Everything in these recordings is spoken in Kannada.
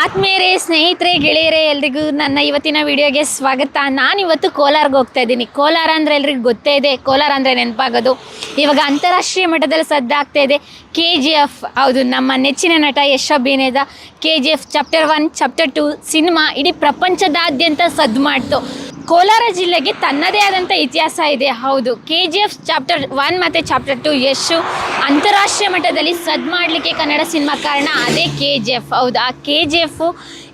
ಆತ್ಮೀಯರೇ, ಸ್ನೇಹಿತರೆ, ಗೆಳೆಯರೇ, ಎಲ್ರಿಗೂ ನನ್ನ ಇವತ್ತಿನ ವಿಡಿಯೋಗೆ ಸ್ವಾಗತ. ನಾನಿವತ್ತು ಕೋಲಾರ್ಗೆ ಹೋಗ್ತಾ ಇದ್ದೀನಿ. ಕೋಲಾರ ಅಂದರೆ ಎಲ್ರಿಗೂ ಗೊತ್ತೇ ಇದೆ. ಕೋಲಾರ ಅಂದರೆ ನೆನಪಾಗೋದು ಇವಾಗ ಅಂತಾರಾಷ್ಟ್ರೀಯ ಮಟ್ಟದಲ್ಲಿ ಸದ್ದಾಗ್ತಾ ಇದೆ KGF. ಹೌದು, ನಮ್ಮ ನೆಚ್ಚಿನ ನಟ ಯಶ್ ಅಭಿನಯದ KGF ಚಾಪ್ಟರ್ 1 ಚಾಪ್ಟರ್ 2 ಸಿನಿಮಾ ಇಡೀ ಪ್ರಪಂಚದಾದ್ಯಂತ ಸದ್ದು ಮಾಡ್ತು. ಕೋಲಾರ ಜಿಲ್ಲೆಗೆ ತನ್ನದೇ ಆದಂಥ ಇತಿಹಾಸ ಇದೆ. ಹೌದು, KGF ಚಾಪ್ಟರ್ 1 ಮತ್ತು ಚಾಪ್ಟರ್ 2 ಯಶ್ ಅಂತಾರಾಷ್ಟ್ರೀಯ ಮಟ್ಟದಲ್ಲಿ ಸದ್ದು ಮಾಡಲಿಕ್ಕೆ ಕನ್ನಡ ಸಿನಿಮಾ ಕಾರಣ ಅದೇ KGF. ಹೌದು, ಆ KGF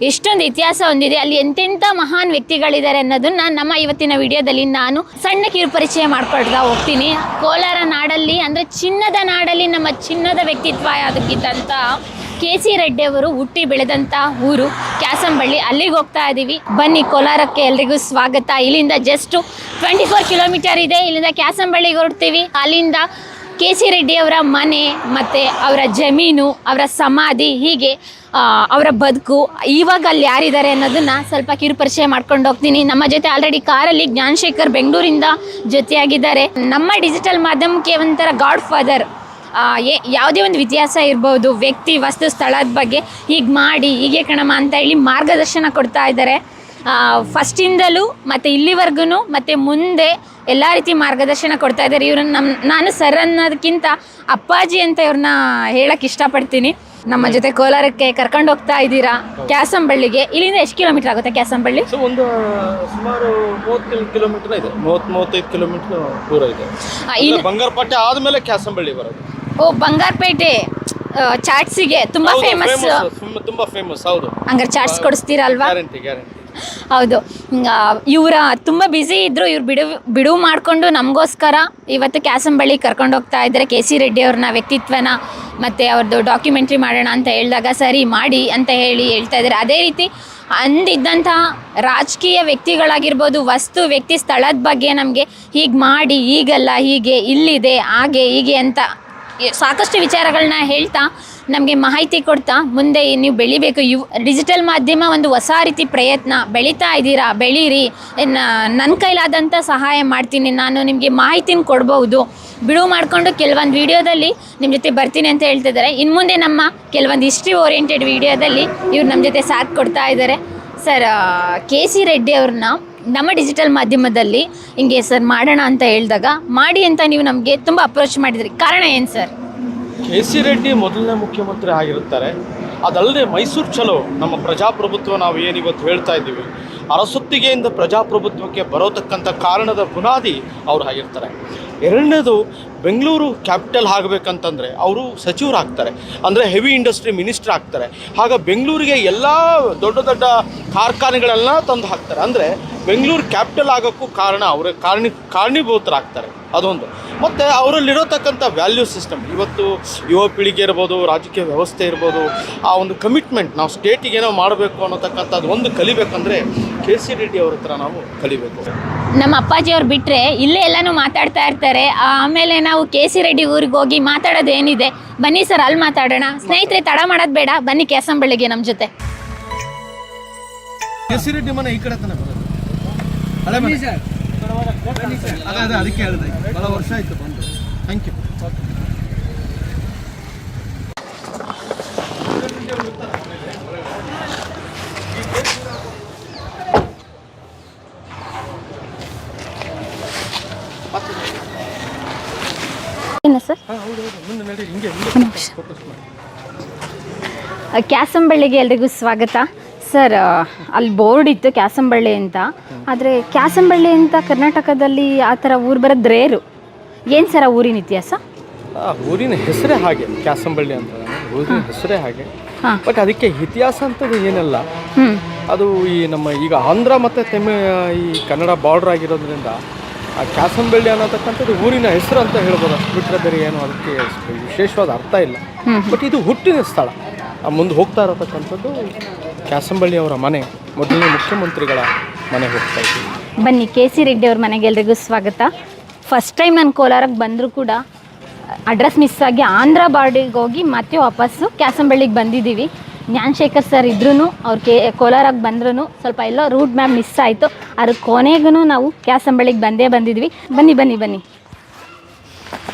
ಎಷ್ಟೊಂದು ಇತಿಹಾಸ ಹೊಂದಿದೆ, ಅಲ್ಲಿ ಎಂತೆಂಥ ಮಹಾನ್ ವ್ಯಕ್ತಿಗಳಿದ್ದಾರೆ ಅನ್ನೋದನ್ನ ನಮ್ಮ ಇವತ್ತಿನ ವಿಡಿಯೋದಲ್ಲಿ ನಾನು ಸಣ್ಣ ಕಿರು ಪರಿಚಯ ಮಾಡ್ಕೊಳ್ತಾ ಹೋಗ್ತೀನಿ. ಕೋಲಾರ ನಾಡಲ್ಲಿ ಅಂದರೆ ಚಿನ್ನದ ನಾಡಲ್ಲಿ ನಮ್ಮ ಚಿನ್ನದ ವ್ಯಕ್ತಿತ್ವ ಅದಕ್ಕಿದ್ದಂಥ KC ರೆಡ್ಡಿ ಅವರು ಹುಟ್ಟಿ ಬೆಳೆದಂಥ ಊರು ಕ್ಯಾಸಂಬಳ್ಳಿ. ಅಲ್ಲಿಗೆ ಹೋಗ್ತಾ ಇದ್ದೀವಿ. ಬನ್ನಿ, ಕೋಲಾರಕ್ಕೆ ಎಲ್ರಿಗೂ ಸ್ವಾಗತ. ಇಲ್ಲಿಂದ ಜಸ್ಟ್ 24 ಕಿಲೋಮೀಟರ್ ಇದೆ. ಇಲ್ಲಿಂದ ಕ್ಯಾಸಂಬಳ್ಳಿಗೆ ಹೊರಡ್ತೀವಿ. ಅಲ್ಲಿಂದ KC ರೆಡ್ಡಿ ಅವರ ಮನೆ ಮತ್ತು ಅವರ ಜಮೀನು, ಅವರ ಸಮಾಧಿ, ಹೀಗೆ ಅವರ ಬದುಕು, ಇವಾಗ ಅಲ್ಲಿ ಯಾರಿದ್ದಾರೆ ಅನ್ನೋದನ್ನು ಸ್ವಲ್ಪ ಕಿರು ಪರಿಚಯ ಮಾಡ್ಕೊಂಡು ಹೋಗ್ತೀನಿ. ನಮ್ಮ ಜೊತೆ ಆಲ್ರೆಡಿ ಕಾರಲ್ಲಿ ಜ್ಞಾನಶೇಖರ್ ಬೆಂಗಳೂರಿಂದ ಜೊತೆಯಾಗಿದ್ದಾರೆ. ನಮ್ಮ ಡಿಜಿಟಲ್ ಮಾಧ್ಯಮಕ್ಕೆ ಒಂಥರ ಗಾಡ್ ಫಾದರ್. ಯಾವುದೇ ಒಂದು ವ್ಯತ್ಯಾಸ ಇರ್ಬೋದು, ವ್ಯಕ್ತಿ, ವಸ್ತು, ಸ್ಥಳದ ಬಗ್ಗೆ ಹೀಗೆ ಮಾಡಿ ಹೀಗೆ ಕಣಮ್ಮ ಅಂತ ಹೇಳಿ ಮಾರ್ಗದರ್ಶನ ಕೊಡ್ತಾ ಇದ್ದಾರೆ. ಫಸ್ಟಿಂದಲೂ ಮತ್ತು ಇಲ್ಲಿವರೆಗೂ ಮತ್ತು ಮುಂದೆ ಎಲ್ಲ ರೀತಿ ಮಾರ್ಗದರ್ಶನ ಕೊಡ್ತಾ ಇದ್ದಾರೆ. ಇವ್ರನ್ನ ನಾನು ಸರ್ ಅನ್ನೋದಕ್ಕಿಂತ ಅಪ್ಪಾಜಿ ಅಂತ ಇವ್ರನ್ನ ಹೇಳಕ್ಕೆ ಇಷ್ಟಪಡ್ತೀನಿ. ನಮ್ಮ ಜೊತೆ ಕೋಲಾರಕ್ಕೆ ಕರ್ಕೊಂಡು ಹೋಗ್ತಾ ಇದ್ದೀರಾ ಕ್ಯಾಸಂಬಳ್ಳಿಗೆ. ಇಲ್ಲಿಂದ ಎಷ್ಟು ಕಿಲೋಮೀಟರ್ ಆಗುತ್ತೆ ಕ್ಯಾಸಂಬಳ್ಳಿ? ಒಂದು ಸುಮಾರು 30 ಕಿಲೋಮೀಟರ್ ಇದೆ, 30-35 ಕಿಲೋಮೀಟರ್ ದೂರ ಇದೆ. ಬಂಗಾರಪೇಟೆ ಆದಮೇಲೆ ಕ್ಯಾಸಂಬಳ್ಳಿ ಬರೋದು. ಓ, ಬಂಗಾರಪೇಟೆ ಚಾಟ್ಸಿಗೆ ತುಂಬಾ ಫೇಮಸ್. ತುಂಬಾ ಫೇಮಸ್. ಹೌದು, ಹಂಗಾರೆ ಚಾಟ್ಸ್ ಕೊಡಿಸ್ತೀರಲ್ವಾ? ಗ್ಯಾರಂಟಿ. ಹೌದು, ಇವರ ತುಂಬ ಬ್ಯುಸಿ ಇದ್ದರು. ಇವ್ರು ಬಿಡುವು ಮಾಡಿಕೊಂಡು ನಮಗೋಸ್ಕರ ಇವತ್ತು ಕ್ಯಾಸಂಬಳ್ಳಿ ಕರ್ಕೊಂಡು ಹೋಗ್ತಾ ಇದ್ದಾರೆ. KC ರೆಡ್ಡಿ ಅವ್ರನ್ನ ವ್ಯಕ್ತಿತ್ವನ ಮತ್ತು ಅವ್ರದ್ದು ಡಾಕ್ಯುಮೆಂಟ್ರಿ ಮಾಡೋಣ ಅಂತ ಹೇಳಿದಾಗ ಸರಿ ಮಾಡಿ ಅಂತ ಹೇಳ್ತಾ ಇದ್ದಾರೆ. ಅದೇ ರೀತಿ ಅಂದಿದ್ದಂತಹ ರಾಜಕೀಯ ವ್ಯಕ್ತಿಗಳಾಗಿರ್ಬೋದು, ವಸ್ತು, ವ್ಯಕ್ತಿ, ಸ್ಥಳದ ಬಗ್ಗೆ ನಮಗೆ ಹೀಗೆ ಮಾಡಿ, ಹೀಗಲ್ಲ, ಹೀಗೆ ಇಲ್ಲಿದೆ, ಹಾಗೆ ಹೀಗೆ ಅಂತ ಸಾಕಷ್ಟು ವಿಚಾರಗಳನ್ನ ಹೇಳ್ತಾ ನಮಗೆ ಮಾಹಿತಿ ಕೊಡ್ತಾ ಮುಂದೆ ನೀವು ಬೆಳಿಬೇಕು. ಡಿಜಿಟಲ್ ಮಾಧ್ಯಮ ಒಂದು ಹೊಸ ರೀತಿ ಪ್ರಯತ್ನ, ಬೆಳೀತಾ ಇದ್ದೀರಾ, ಬೆಳೀರಿ, ನನ್ನ ಕೈಲಾದಂಥ ಸಹಾಯ ಮಾಡ್ತೀನಿ, ನಾನು ನಿಮಗೆ ಮಾಹಿತಿನ ಕೊಡ್ಬೋದು, ಬಿಡುವು ಮಾಡಿಕೊಂಡು ಕೆಲವೊಂದು ವೀಡಿಯೋದಲ್ಲಿ ನಿಮ್ಮ ಜೊತೆ ಬರ್ತೀನಿ ಅಂತ ಹೇಳ್ತಿದ್ದಾರೆ. ಇನ್ನು ಮುಂದೆ ನಮ್ಮ ಕೆಲವೊಂದು ಹಿಸ್ಟ್ರಿ ಓರಿಯೆಂಟೆಡ್ ವೀಡಿಯೋದಲ್ಲಿ ಇವ್ರು ನಮ್ಮ ಜೊತೆ ಸಾಥ್ ಕೊಡ್ತಾ ಇದ್ದಾರೆ. ಸರ್, KC ರೆಡ್ಡಿ ಅವ್ರನ್ನ ನಮ್ಮ ಡಿಜಿಟಲ್ ಮಾಧ್ಯಮದಲ್ಲಿ ಹಿಂಗೆ ಸರ್ ಮಾಡೋಣ ಅಂತ ಹೇಳಿದಾಗ ಮಾಡಿ ಅಂತ ನೀವು ನಮಗೆ ತುಂಬ ಅಪ್ರೋಚ್ ಮಾಡಿದ್ರಿ. ಕಾರಣ ಏನು ಸರ್? KC ರೆಡ್ಡಿ ಮೊದಲನೇ ಮುಖ್ಯಮಂತ್ರಿ ಆಗಿರುತ್ತಾರೆ. ಅದಲ್ಲದೆ ಮೈಸೂರು ಚಲೋ, ನಮ್ಮ ಪ್ರಜಾಪ್ರಭುತ್ವ ನಾವು ಏನಿವತ್ತು ಹೇಳ್ತಾ ಇದ್ದೀವಿ, ಅರಸೊತ್ತಿಗೆಯಿಂದ ಪ್ರಜಾಪ್ರಭುತ್ವಕ್ಕೆ ಬರೋತಕ್ಕಂಥ ಕಾರಣದ ಬುನಾದಿ ಅವ್ರು ಆಗಿರ್ತಾರೆ. ಎರಡನೇದು, ಬೆಂಗಳೂರು ಕ್ಯಾಪಿಟಲ್ ಆಗಬೇಕಂತಂದರೆ ಅವರು ಸಚಿವರಾಗ್ತಾರೆ, ಅಂದರೆ ಹೆವಿ ಇಂಡಸ್ಟ್ರಿ ಮಿನಿಸ್ಟರ್ ಆಗ್ತಾರೆ. ಆಗ ಬೆಂಗಳೂರಿಗೆ ಎಲ್ಲ ದೊಡ್ಡ ದೊಡ್ಡ ಕಾರ್ಖಾನೆಗಳೆಲ್ಲ ತಂದು ಹಾಕ್ತಾರೆ. ಅಂದರೆ ಬೆಂಗಳೂರು ಕ್ಯಾಪಿಟಲ್ ಆಗೋಕ್ಕೂ ಕಾರಣ ಅವರೇ ಕಾರಣೀಭೂತರಾಗ್ತಾರೆ. ಅದೊಂದು. ಮತ್ತು ಅವರಲ್ಲಿರೋತಕ್ಕಂಥ ವ್ಯಾಲ್ಯೂ ಸಿಸ್ಟಮ್, ಇವತ್ತು ಯುವ ಪೀಳಿಗೆ ಇರ್ಬೋದು, ರಾಜಕೀಯ ವ್ಯವಸ್ಥೆ ಇರ್ಬೋದು, ಆ ಒಂದು ಕಮಿಟ್ಮೆಂಟ್, ನಾವು ಸ್ಟೇಟಿಗೆ ಏನೋ ಮಾಡಬೇಕು ಅನ್ನೋತಕ್ಕಂಥದ್ದು ಒಂದು ಕಲಿಬೇಕಂದ್ರೆ KC ರೆಡ್ಡಿ ಅವ್ರ ಹತ್ರ ನಾವು ಕಲಿಬೇಕು. ನಮ್ಮ ಅಪ್ಪಾಜಿ ಅವ್ರು ಬಿಟ್ಟರೆ ಇಲ್ಲೇ ಎಲ್ಲನೂ ಮಾತಾಡ್ತಾ ಇರ್ತಾರೆ. ಆಮೇಲೆ ನಾವು KC ರೆಡ್ಡಿ ಊರಿಗೆ ಹೋಗಿ ಮಾತಾಡೋದು ಏನಿದೆ, ಬನ್ನಿ ಸರ್ ಅಲ್ಲಿ ಮಾತಾಡೋಣ. ಸ್ನೇಹಿತರೆ, ತಡ ಮಾಡೋದು ಬೇಡ, ಬನ್ನಿ ಕ್ಯಾಸಂಬಳ್ಳಿಗೆ ನಮ್ಮ ಜೊತೆ. KC ರೆಡ್ಡಿ ಮನೆ ಈ ಕಡೆ ತಾನೆ ಬರೋದು. ಅದಕ್ಕೆ ಹೇಳಿದೆ, ಬಹಳ ವರ್ಷ ಆಯಿತು ಬಂದು. Thank you. ಏನು ಸರ್? ಕ್ಯಾಸಂಬಳ್ಳಿಗೆ ಎಲ್ರಿಗೂ ಸ್ವಾಗತ. ಸರ್, ಅಲ್ಲಿ ಬೋರ್ಡ್ ಇತ್ತು ಕ್ಯಾಸಂಬಳ್ಳಿ ಅಂತ, ಆದರೆ ಕ್ಯಾಸಂಬಳ್ಳಿ ಅಂತ ಕರ್ನಾಟಕದಲ್ಲಿ ಆ ಥರ ಊರು ಬರೋದು ರೇರು. ಏನು ಸರ್ ಆ ಊರಿನ ಇತಿಹಾಸ? ಊರಿನ ಹೆಸರೇ ಹಾಗೆ, ಕ್ಯಾಸಂಬಳ್ಳಿ ಅಂತ ಊರಿನ ಹೆಸರೇ ಹಾಗೆ. ಬಟ್ ಅದಕ್ಕೆ ಇತಿಹಾಸ ಅಂತದ್ದು ಏನಲ್ಲ. ಅದು ಈ ನಮ್ಮ ಈಗ ಆಂಧ್ರ ಮತ್ತು ಈ ಕನ್ನಡ ಬಾರ್ಡ್ರ್ ಆಗಿರೋದ್ರಿಂದ ಆ ಕ್ಯಾಸಂಬಳ್ಳಿ ಅನ್ನತಕ್ಕಂಥದ್ದು ಊರಿನ ಹೆಸರು ಅಂತ ಹೇಳ್ಬೋದು. ಅಷ್ಟು ಬಿಟ್ಟರೆ ಬೇರೆ ಏನು ಅದಕ್ಕೆ ವಿಶೇಷವಾದ ಅರ್ಥ ಇಲ್ಲ. ಬಟ್ ಇದು ಹುಟ್ಟಿನ ಸ್ಥಳ. ಮುಂದೆ ಹೋಗ್ತಾ ಇರತಕ್ಕಂಥದ್ದು ಕ್ಯಾಸಂಬಳ್ಳಿ ಅವರ ಮನೆ, ಮೊದಲನೇ ಮುಖ್ಯಮಂತ್ರಿಗಳ ಮನೆ ಹೋಗ್ತಾ ಇದ್ದೀವಿ. ಬನ್ನಿ, KC ರೆಡ್ಡಿ ಅವ್ರ ಮನೆಗೆ ಎಲ್ರಿಗೂ ಸ್ವಾಗತ. ಫಸ್ಟ್ ಟೈಮ್ ನಾನು ಕೋಲಾರಕ್ಕೆ ಬಂದರೂ ಕೂಡ ಅಡ್ರೆಸ್ ಮಿಸ್ ಆಗಿ ಆಂಧ್ರ ಬಾರ್ಡಿಗೆ ಹೋಗಿ ಮತ್ತೆ ವಾಪಸ್ಸು ಕ್ಯಾಸಂಬಳ್ಳಿಗೆ ಬಂದಿದ್ದೀವಿ. ಜ್ಞಾನಶೇಖರ್ ಸರ್ ಇದ್ರೂ ಅವ್ರು ಕೋಲಾರಕ್ಕೆ ಬಂದ್ರೂ ಸ್ವಲ್ಪ ಎಲ್ಲೋ ರೂಟ್ ಮ್ಯಾಪ್ ಮಿಸ್ ಆಯಿತು. ಅದ್ರ ಕೊನೆಗೂ ನಾವು ಕ್ಯಾಸಂಬಳ್ಳಿಗೆ ಬಂದಿದ್ವಿ. ಬನ್ನಿ ಬನ್ನಿ ಬನ್ನಿ.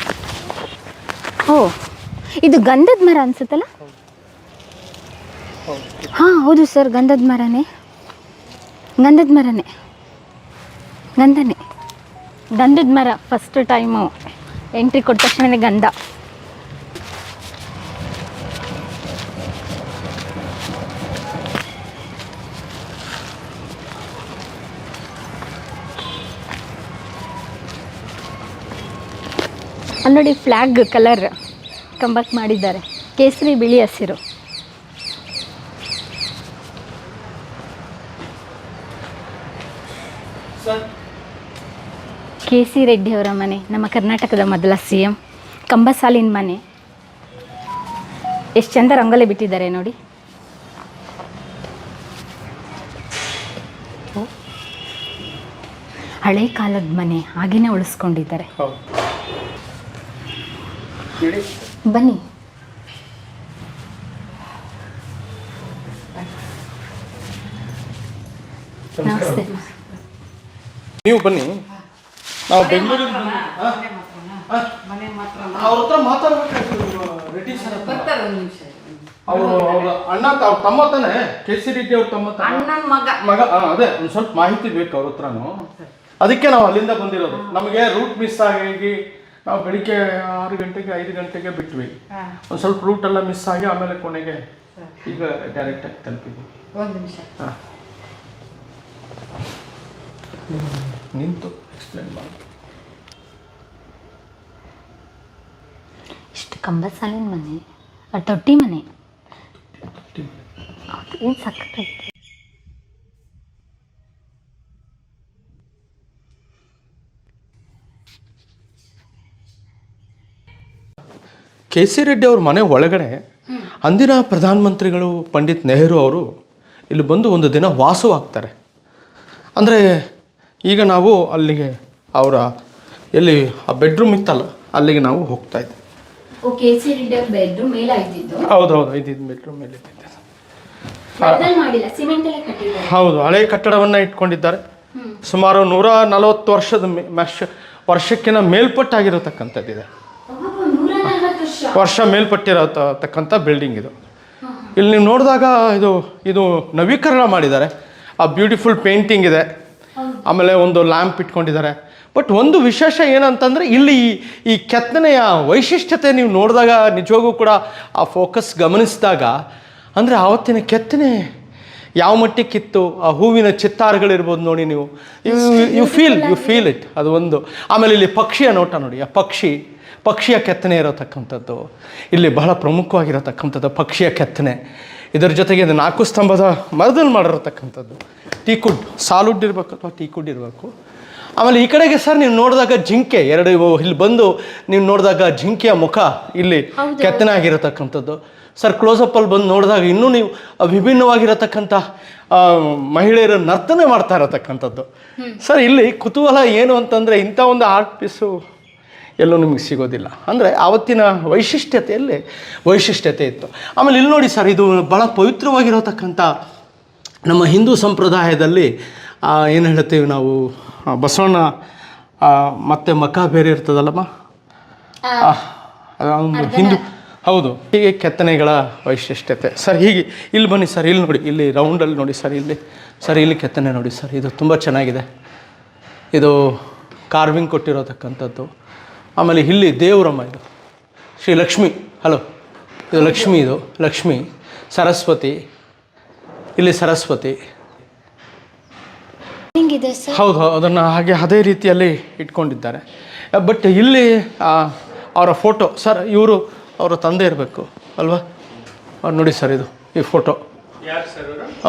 ಓ, ಇದು ಗಂಧದ ಮರ ಅನ್ಸುತ್ತಲ್ಲ? ಹಾಂ ಹೌದು ಸರ್, ಗಂಧದ ಮರನೇ, ಗಂಧದ ಮರ. ಫಸ್ಟ್ ಟೈಮು ಎಂಟ್ರಿ ಕೊಟ್ಟ ತಕ್ಷಣ ಗಂಧ. ಅಲ್ಲಿ ನೋಡಿ ಫ್ಲ್ಯಾಗ್ ಕಲರ್ ಕಂಬಕ್ಕೆ ಮಾಡಿದ್ದಾರೆ, ಕೇಸರಿ ಬಿಳಿ ಹಸಿರು. ಕೆ.ಸಿ. ರೆಡ್ಡಿ ಅವರ ಮನೆ, ನಮ್ಮ ಕರ್ನಾಟಕದ ಮೊದಲ CM. ಕಂಬಸಾಲಿನ ಮನೆ. ಎಷ್ಟು ಚಂದ ರಂಗೋಲಿ ಬಿಟ್ಟಿದ್ದಾರೆ ನೋಡಿ. ಹಳೆ ಕಾಲದ ಮನೆ ಹಾಗೇನೆ ಉಳಿಸ್ಕೊಂಡಿದ್ದಾರೆ. ಬನ್ನಿ. ನಮಸ್ತೆ. ನೀವು ಬನ್ನಿ, ನಾವು ಬೆಂಗಳೂರಿಂದ ಅವ್ರ ಹತ್ರ ಮಾತಾಡ್ಬೇಕಾಗ್ತದೆ. ರೆಡ್ಡಿ ಸರ್ ಅವರು ಅವ್ರ ಅಣ್ಣ ಅವ್ರ ತಮ್ಮ ತಾನೆ, ಕೆ.ಸಿ. ರೆಡ್ಡಿ ಅವ್ರ ತಮ್ಮ ಮಗ. ಅದೇ ಒಂದು ಸ್ವಲ್ಪ ಮಾಹಿತಿ ಬೇಕು ಅವ್ರ ಹತ್ರನು, ಅದಕ್ಕೆ ನಾವು ಅಲ್ಲಿಂದ ಬಂದಿರೋದು. ನಮಗೆ ರೂಟ್ ಮಿಸ್ ಆಗಿ ನಾವು ಬೆಳಿಗ್ಗೆ 6 ಗಂಟೆಗೆ 5 ಗಂಟೆಗೆ ಬಿಟ್ವಿ. ಒಂದು ಸ್ವಲ್ಪ ರೂಟ್ ಎಲ್ಲ ಮಿಸ್ ಆಗಿ ಆಮೇಲೆ ಕೊನೆಗೆ ಈಗ ಡೈರೆಕ್ಟಾಗಿ ತಲುಪಿದ್ವಿ. ಒಂದು ನಿಮಿಷ ಹಾಂ, ನಿಂತು ಎಕ್ಸ್ಪ್ಲೇನ್ ಮಾಡಿ. ಇಷ್ಟು ಕಂಬಸಾಲಿನ ಮನೆ, ತೊಟ್ಟಿ ಮನೆ. ಏನು ಸಕ್ಕತ್ತೈತೆ. ಕೆ.ಸಿ. ರೆಡ್ಡಿ ಅವ್ರ ಮನೆ ಒಳಗಡೆ ಅಂದಿನ ಪ್ರಧಾನಮಂತ್ರಿಗಳು ಪಂಡಿತ್ ನೆಹರು ಅವರು ಇಲ್ಲಿ ಬಂದು ಒಂದು ದಿನ ವಾಸವಾಗ್ತಾರೆ. ಅಂದರೆ ಈಗ ನಾವು ಅಲ್ಲಿಗೆ ಅವರ ಎಲ್ಲಿ ಆ ಬೆಡ್ರೂಮ್ ಇತ್ತಲ್ಲ ಅಲ್ಲಿಗೆ ನಾವು ಹೋಗ್ತಾ ಇದ್ವಿ. ಕೆ.ಸಿ. ರೆಡ್ಡಿ ಅವ್ರ ಬೆಡ್ರೂಮ್ ಮೇಲೆ ಇದ್ದಿದ್ದು. ಹೌದೌದು, ಇದ್ದಿದ್ದು ಬೆಡ್ರೂಮ್ ಮೇಲೆ ಇದ್ದಿದ್ದು. ಮಾಡಿಲ್ಲ, ಸಿಮೆಂಟ್ ಎಲ್ಲ ಕಟ್ಟಿದ್ದಾರೆ. ಹೌದು, ಹಳೆ ಕಟ್ಟಡವನ್ನು ಇಟ್ಕೊಂಡಿದ್ದಾರೆ. ಸುಮಾರು 140 ವರ್ಷಕ್ಕಿಂತ ಮೇಲ್ಪಟ್ಟಾಗಿರತಕ್ಕಂಥದ್ದಿದೆ. ವರ್ಷ ಮೇಲ್ಪಟ್ಟಿರತಕ್ಕಂಥ ಬಿಲ್ಡಿಂಗ್ ಇದು. ಇಲ್ಲಿ ನೀವು ನೋಡಿದಾಗ ಇದು ನವೀಕರಣ ಮಾಡಿದ್ದಾರೆ. ಆ ಬ್ಯೂಟಿಫುಲ್ ಪೇಂಟಿಂಗ್ ಇದೆ, ಆಮೇಲೆ ಒಂದು ಲ್ಯಾಂಪ್ ಇಟ್ಕೊಂಡಿದ್ದಾರೆ. ಬಟ್ ಒಂದು ವಿಶೇಷ ಏನಂತಂದರೆ ಇಲ್ಲಿ ಈ ಕೆತ್ತನೆಯ ವೈಶಿಷ್ಟ್ಯತೆ ನೀವು ನೋಡಿದಾಗ ನಿಜವಾಗೂ ಕೂಡ ಆ ಫೋಕಸ್ ಗಮನಿಸಿದಾಗ ಅಂದರೆ ಆವತ್ತಿನ ಕೆತ್ತನೆ ಯಾವ ಮಟ್ಟಕ್ಕಿತ್ತು, ಆ ಹೂವಿನ ಚಿತ್ತಾರಗಳಿರ್ಬೋದು ನೋಡಿ ನೀವು, ಯು ಫೀಲ್ ಇಟ್. ಅದು ಒಂದು. ಆಮೇಲೆ ಇಲ್ಲಿ ಪಕ್ಷಿಯ ನೋಟ ನೋಡಿ, ಆ ಪಕ್ಷಿಯ ಕೆತ್ತನೆ ಇರತಕ್ಕಂಥದ್ದು ಇಲ್ಲಿ ಬಹಳ ಪ್ರಮುಖವಾಗಿರತಕ್ಕಂಥದ್ದು. ಪಕ್ಷಿಯ ಕೆತ್ತನೆ, ಇದರ ಜೊತೆಗೆ ಇದು 4 ಸ್ತಂಭದ ಮರದಲ್ಲಿ ಮಾಡಿರತಕ್ಕಂಥದ್ದು. ಟೀಕುಡ್, ಸಾಲುಡ್ ಇರಬೇಕು ಅಥವಾ ಟೀಕುಡ್ ಇರಬೇಕು. ಆಮೇಲೆ ಈ ಕಡೆಗೆ ಸರ್ ನೀವು ನೋಡಿದಾಗ ಜಿಂಕೆ ಇಲ್ಲಿ ಬಂದು ನೀವು ನೋಡಿದಾಗ ಜಿಂಕೆಯ ಮುಖ ಇಲ್ಲಿ ಕೆತ್ತನೆ ಆಗಿರತಕ್ಕಂಥದ್ದು. ಸರ್ ಕ್ಲೋಸಪ್ಪಲ್ಲಿ ಬಂದು ನೋಡಿದಾಗ ಇನ್ನೂ ನೀವು ವಿಭಿನ್ನವಾಗಿರತಕ್ಕಂಥ ಮಹಿಳೆಯರು ನರ್ತನೆ ಮಾಡ್ತಾ ಇರತಕ್ಕಂಥದ್ದು. ಸರ್ ಇಲ್ಲಿ ಕುತೂಹಲ ಏನು ಅಂತಂದರೆ ಇಂಥ ಒಂದು ಆರ್ಟ್ ಪೀಸು ಎಲ್ಲೂ ನಿಮಗೆ ಸಿಗೋದಿಲ್ಲ. ಅಂದರೆ ಆವತ್ತಿನ ವೈಶಿಷ್ಟ್ಯತೆ ಇತ್ತು. ಆಮೇಲೆ ಇಲ್ಲಿ ನೋಡಿ ಸರ್, ಇದು ಭಾಳ ಪವಿತ್ರವಾಗಿರತಕ್ಕಂಥ ನಮ್ಮ ಹಿಂದೂ ಸಂಪ್ರದಾಯದಲ್ಲಿ ಏನು ಹೇಳ್ತೀವಿ ನಾವು, ಬಸವಣ್ಣ ಮತ್ತು ಮಖ ಬೇರೆ ಇರ್ತದಲ್ಲಮ್ಮ, ಒಂದು ಹಿಂದೂ. ಹೌದು, ಹೀಗೆ ಕೆತ್ತನೆಗಳ ವೈಶಿಷ್ಟ್ಯತೆ ಸರ್. ಹೀಗೆ ಇಲ್ಲಿ ಬನ್ನಿ ಸರ್, ಇಲ್ಲಿ ನೋಡಿ, ಇಲ್ಲಿ ರೌಂಡಲ್ಲಿ ನೋಡಿ ಸರ್, ಇಲ್ಲಿ ಕೆತ್ತನೆ ನೋಡಿ ಸರ್. ಇದು ತುಂಬ ಚೆನ್ನಾಗಿದೆ. ಇದು ಕಾರ್ವಿಂಗ್ ಕೊಟ್ಟಿರೋತಕ್ಕಂಥದ್ದು. ಆಮೇಲೆ ಇಲ್ಲಿ ದೇವರಮ್ಮ, ಇದು ಶ್ರೀ ಲಕ್ಷ್ಮಿ. ಹಲೋ, ಇದು ಲಕ್ಷ್ಮಿ ಸರಸ್ವತಿ. ಇಲ್ಲಿ ಸರಸ್ವತಿ. ಹೌದು, ಅದನ್ನು ಹಾಗೆ ಅದೇ ರೀತಿಯಲ್ಲಿ ಇಟ್ಕೊಂಡಿದ್ದಾರೆ. ಬಟ್ ಇಲ್ಲಿ ಅವರ ಫೋಟೋ ಸರ್, ಅವರ ತಂದೆ ಇರಬೇಕು ಅಲ್ವಾ? ಅವ್ರು ನೋಡಿ ಸರ್, ಈ ಫೋಟೋ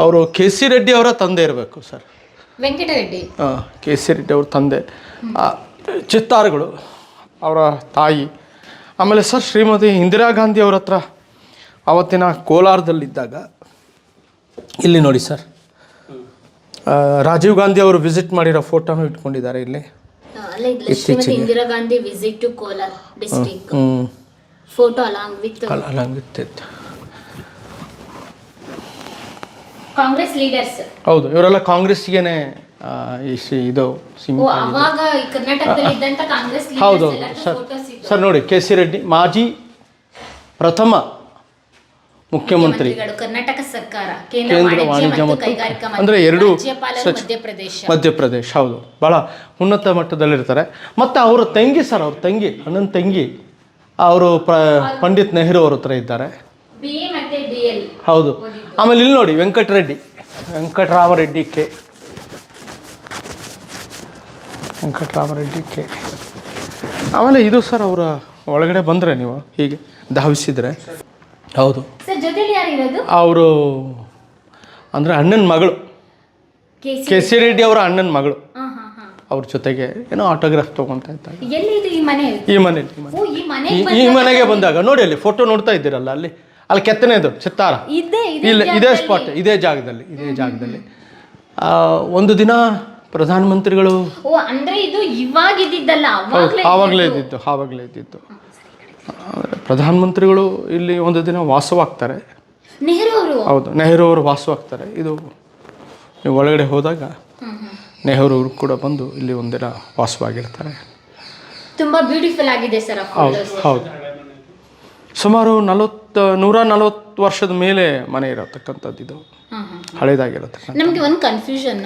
ಅವರು ಕೆ.ಸಿ. ರೆಡ್ಡಿ ಅವರ ತಂದೆ ಇರಬೇಕು ಸರ್. ವೆಂಕಟರೆಡ್ಡಿ. ಕೆ.ಸಿ. ರೆಡ್ಡಿ ಅವ್ರ ತಂದೆ. ಚಿತ್ತಾರಗಳು ಅವರ ತಾಯಿ. ಆಮೇಲೆ ಸರ್ ಶ್ರೀಮತಿ ಇಂದಿರಾ ಗಾಂಧಿ ಅವ್ರ ಹತ್ರ ಆವತ್ತಿನ ಕೋಲಾರದಲ್ಲಿದ್ದಾಗ ಇಲ್ಲಿ ನೋಡಿ ಸರ್, ರಾಜೀವ್ ಗಾಂಧಿ ಅವರು ವಿಸಿಟ್ ಮಾಡಿರೋ ಫೋಟೋನು ಇಟ್ಕೊಂಡಿದ್ದಾರೆ ಇಲ್ಲಿ. Indira Gandhi visit to Kolar district photo along with Congress leaders. ಹೌದು, ಇವರೆಲ್ಲ ಕಾಂಗ್ರೆಸ್ಸಿಗೆನೆ ಇದು ಹೌದು ಸರ್. ಸರ್ ನೋಡಿ, ಕೆ.ಸಿ. ರೆಡ್ಡಿ ಮಾಜಿ ಪ್ರಥಮ ಮುಖ್ಯಮಂತ್ರಿ ಕರ್ನಾಟಕ ಸರ್ಕಾರ, ಕೇಂದ್ರ ವಾಣಿಜ್ಯ ಮತ್ತು ಅಂದರೆ ಎರಡು ಮಧ್ಯಪ್ರದೇಶ. ಹೌದು, ಭಾಳ ಉನ್ನತ ಮಟ್ಟದಲ್ಲಿರ್ತಾರೆ. ಮತ್ತು ಅವರ ತಂಗಿ ಸರ್, ಅವ್ರ ತಂಗಿ, ಅಣ್ಣನ ತಂಗಿ, ಅವರು ಪಂಡಿತ್ ನೆಹರು ಅವ್ರ ಹತ್ರ ಇದ್ದಾರೆ. ಹೌದು. ಆಮೇಲೆ ಇಲ್ಲಿ ನೋಡಿ ವೆಂಕಟರಾಮರೆಡ್ಡಿ ಕೆ. ಆಮೇಲೆ ಇದು ಸರ್, ಅವರ ಒಳಗಡೆ ಬಂದರೆ ನೀವು ಹೀಗೆ ಧಾವಿಸಿದರೆ, ಹೌದು, ಅವರು ಅಂದರೆ ಅಣ್ಣನ ಮಗಳು, ಕೆ.ಸಿ. ರೆಡ್ಡಿ ಅವರ ಅಣ್ಣನ ಮಗಳು. ಅವ್ರ ಜೊತೆಗೆ ಏನೋ ಆಟೋಗ್ರಾಫ್ ತೊಗೊಳ್ತಾ ಇದ್ದಾಗ ಈ ಮನೆಗೆ ಬಂದಾಗ ನೋಡಿ, ಅಲ್ಲಿ ಫೋಟೋ ನೋಡ್ತಾ ಇದ್ದೀರಲ್ಲ, ಅಲ್ಲಿ ಕೆತ್ತನೆದು ಚಿತ್ತಾರ ಇದೇ ಸ್ಪಾಟ್, ಇದೇ ಜಾಗದಲ್ಲಿ ಒಂದು ದಿನ ಪ್ರಧಾನಮಂತ್ರಿಗಳು ಆವಾಗಲೇ ಇದ್ದಿದ್ದು ಪ್ರಧಾನಮಂತ್ರಿಗಳು ಇಲ್ಲಿ ಒಂದು ದಿನ ವಾಸವಾಗ್ತಾರೆ. ಹೌದು, ನೆಹರು ಅವರು ವಾಸವಾಗ್ತಾರೆ. ಇದು ನೀವು ಒಳಗಡೆ ಹೋದಾಗ ನೆಹರು ಅವರು ಕೂಡ ಬಂದು ಇಲ್ಲಿ ಒಂದಿನ ವಾಸವಾಗಿರ್ತಾರೆ. ತುಂಬಾ ಬ್ಯೂಟಿಫುಲ್ ಆಗಿದೆ ಸರ್. ಹೌದು, ಸುಮಾರು 140 ವರ್ಷದ ಮೇಲೆ ಮನೆ ಇರತಕ್ಕಂಥದ್ದು. ಇದು ಹಳೇದಾಗಿರತಕ್ಕಂಥ. ನಮಗೆ ಒಂದು ಕನ್ಫ್ಯೂಷನ್,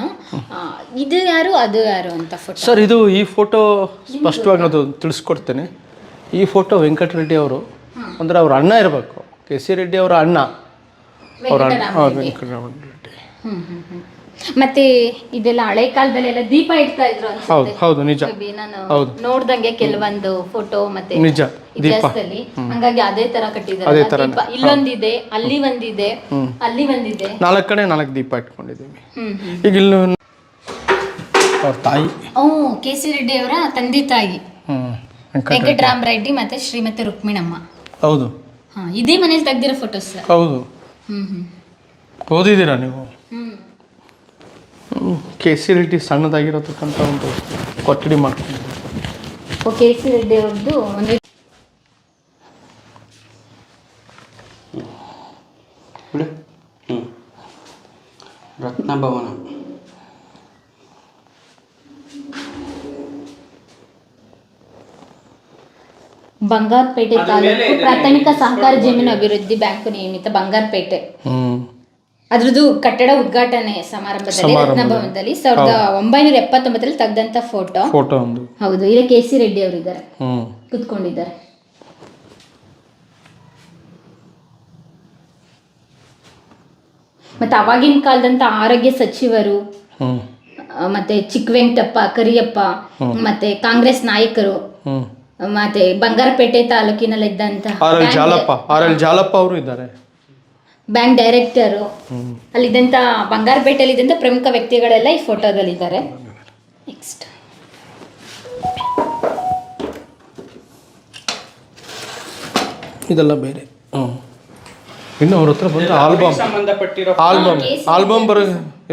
ಇದು ಯಾರು ಅದು ಯಾರು ಅಂತ ಫೋಟೋ ಸರ್. ಈ ಫೋಟೋ ಸ್ಪಷ್ಟವಾಗಿ ನಾನು ತಿಳಿಸ್ಕೊಡ್ತೇನೆ. ಈ ಫೋಟೋ ವೆಂಕಟರೆಡ್ಡಿ ಅವರು, ಅಂದರೆ ಅವ್ರ ಅಣ್ಣ ಇರಬೇಕು, ಕೆ.ಸಿ. ರೆಡ್ಡಿ ಅವರ ಅಣ್ಣ, ವೆಂಕಟರಾಮರೆಡ್ಡಿ. ಮತ್ತೆ ಇದೆಲ್ಲ ಹಳೆ ಕಾಲದಲ್ಲೆಲ್ಲ ದೀಪ ಇಡ್ತಾ ಇದ್ರು. ಹೌದು, ನಿಜ. ನಾನು ನೋಡ್ದಂಗೆ ಕೆಲವೊಂದು ಫೋಟೋ ಮತ್ತೆ ನಿಜ ಇತಿಹಾಸದಲ್ಲಿ, ಹಂಗಾಗಿ ಅದೇ ತರ ಕಟ್ಟಿದ್ದಾರೆ. ಇಲ್ಲೊಂದಿದೆ, ಅಲ್ಲಿ ಒಂದಿದೆ, ಅಲ್ಲಿ ಒಂದಿದೆ, 4 ಕಡೆ 4 ದೀಪ ಇಟ್ಕೊಂಡಿದ್ದೀವಿ. ಈಗ ಇಲ್ಲಿ ಅವ್ರ ತಾಯಿ, ಕೆ.ಸಿ. ರೆಡ್ಡಿ ಅವರ ತಂದೆ ತಾಯಿ ವೆಂಕಟರಾಮರೆಡ್ಡಿ ಮತ್ತೆ ಶ್ರೀಮತಿ ರುಕ್ಮಿಣಮ್ಮ. ಹೌದು, ಇದೇ ಮನೇಲಿ ತೆಗ್ದಿರೋ ಫೋಟೋಸ್. ಹೌದು, ಓದಿದ್ದೀರಾ ನೀವು? ಕೆ.ಸಿ. ರೆಡ್ಡಿ ಸಣ್ಣದಾಗಿರತಕ್ಕಂಥ ಒಂದು ಕೊಠಡಿ ಮಾಡ್ಕೊಂಡಿದ್ದಾರೆ. ಕೆ.ಸಿ. ರೆಡ್ಡಿ ಅವ್ರದ್ದು ಒಂದು ರತ್ನಭವನ. ಬಂಗಾರಪೇಟೆ ತಾಲೂಕು ಪ್ರಾಥಮಿಕ ಸಹಕಾರ ಜಮೀನು ಅಭಿವೃದ್ಧಿ ಬ್ಯಾಂಕ್ ನಿಯಮಿತ ಬಂಗಾರಪೇಟೆ. ಅದ್ರದ್ದು ಕಟ್ಟಡ ಉದ್ಘಾಟನೆ ಸಮಾರಂಭದಲ್ಲಿ ರತ್ನಭವನದಲ್ಲಿ 1979 ತೆಗೆದಂತ ಫೋಟೋ. ಹೌದು, ಇಲ್ಲಿ ಕೆ.ಸಿ. ರೆಡ್ಡಿ ಅವರು ಇದ್ದಾರೆ, ಕುತ್ಕೊಂಡಿದ್ದಾರೆ. ಮತ್ತೆ ಅವಾಗಿನ ಕಾಲದಂತ ಆರೋಗ್ಯ ಸಚಿವರು, ಮತ್ತೆ ಚಿಕ್ಕವೆಂಕಟಪ್ಪ, ಕರಿಯಪ್ಪ, ಮತ್ತೆ ಕಾಂಗ್ರೆಸ್ ನಾಯಕರು, ಮತ್ತೆ ಬಂಗಾರಪೇಟೆ ತಾಲೂಕಿನಲ್ಲಿದ್ದಂತಹ ಜಾಲಪ್ಪ ಅವರು ಇದ್ದಾರೆ, ಬ್ಯಾಂಕ್ ಡೈರೆಕ್ಟರು, ಅಲ್ಲಿದ್ದಂಥ ಬಂಗಾರಪೇಟೆಯಲ್ಲಿದ್ದಂಥ ಪ್ರಮುಖ ವ್ಯಕ್ತಿಗಳೆಲ್ಲ ಈ ಫೋಟೋದಲ್ಲಿದ್ದಾರೆ. ನೆಕ್ಸ್ಟ್ ಇದೆಲ್ಲ ಬೇರೆ. ಇನ್ನು ಅವ್ರ ಹತ್ರ ಬಂದು ಆಲ್ಬಮ್ ಬರೋ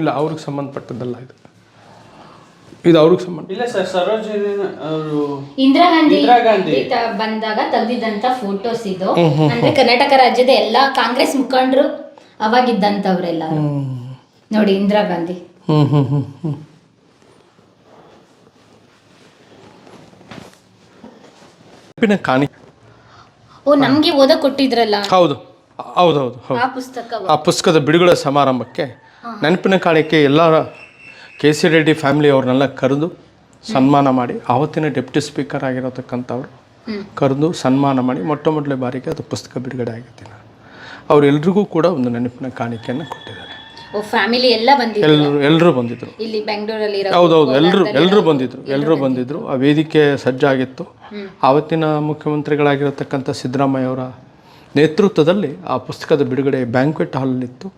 ಇಲ್ಲ, ಅವ್ರಿಗೆ ಸಂಬಂಧಪಟ್ಟದ್ದಲ್ಲ ಇದು ಅವ್ರಿಗೆ ಸಂಬಂಧ ಇಲ್ಲ ಸರ್. ಸರೋಜಿನಿ ಅವರು ಇಂದಿರಾ ಗಾಂಧಿ ಬಂದಾಗ ತೆಗೆದಿದ್ದಂತ ಫೋಟೋಸ್ ಇದು. ಅಂದ್ರೆ ಕರ್ನಾಟಕ ರಾಜ್ಯದ ಎಲ್ಲಾ ಕಾಂಗ್ರೆಸ್ ಮುಖಂಡರು ಅವಾಗಿದ್ದಂತವ್ರೆಲ್ಲ ನೋಡಿ. ಇಂದಿರಾ ಗಾಂಧಿ ಕಾಣಿ. ನಮ್ಗೆ ಓದಕ್ ಕೊಟ್ಟಿದ್ರಲ್ಲ. ಹೌದು, ಆ ಪುಸ್ತಕದ ಬಿಡುಗಡೆ ಸಮಾರಂಭಕ್ಕೆ ನೆನಪಿನ ಕಾಣಿಕೆ ಎಲ್ಲರ ಕೆ.ಸಿ. ರೆಡ್ಡಿ ಫ್ಯಾಮಿಲಿ ಅವ್ರನ್ನೆಲ್ಲ ಕರೆದು ಸನ್ಮಾನ ಮಾಡಿ, ಆವತ್ತಿನ ಡೆಪ್ಟಿ ಸ್ಪೀಕರ್ ಆಗಿರತಕ್ಕಂಥವ್ರು ಕರೆದು ಸನ್ಮಾನ ಮಾಡಿ ಮೊಟ್ಟಮೊದಲನೇ ಬಾರಿಗೆ ಅದು ಪುಸ್ತಕ ಬಿಡುಗಡೆ ಆಗಿತ್ತು. ಅವರೆಲ್ರಿಗೂ ಕೂಡ ಒಂದು ನೆನಪಿನ ಕಾಣಿಕೆಯನ್ನು ಕೊಟ್ಟಿದ್ದಾರೆ. ಎಲ್ಲರೂ ಬಂದಿದ್ರು ಇಲ್ಲಿ ಬೆಂಗಳೂರಲ್ಲಿ. ಹೌದೌದು, ಎಲ್ಲರೂ ಬಂದಿದ್ರು. ಆ ವೇದಿಕೆ ಸಜ್ಜಾಗಿತ್ತು. ಆವತ್ತಿನ ಮುಖ್ಯಮಂತ್ರಿಗಳಾಗಿರತಕ್ಕಂಥ ಸಿದ್ದರಾಮಯ್ಯ ಅವರ ನೇತೃತ್ವದಲ್ಲಿ ಆ ಪುಸ್ತಕದ ಬಿಡುಗಡೆ ಬ್ಯಾಂಕ್ವೆಟ್ ಹಾಲಲ್ಲಿತ್ತು.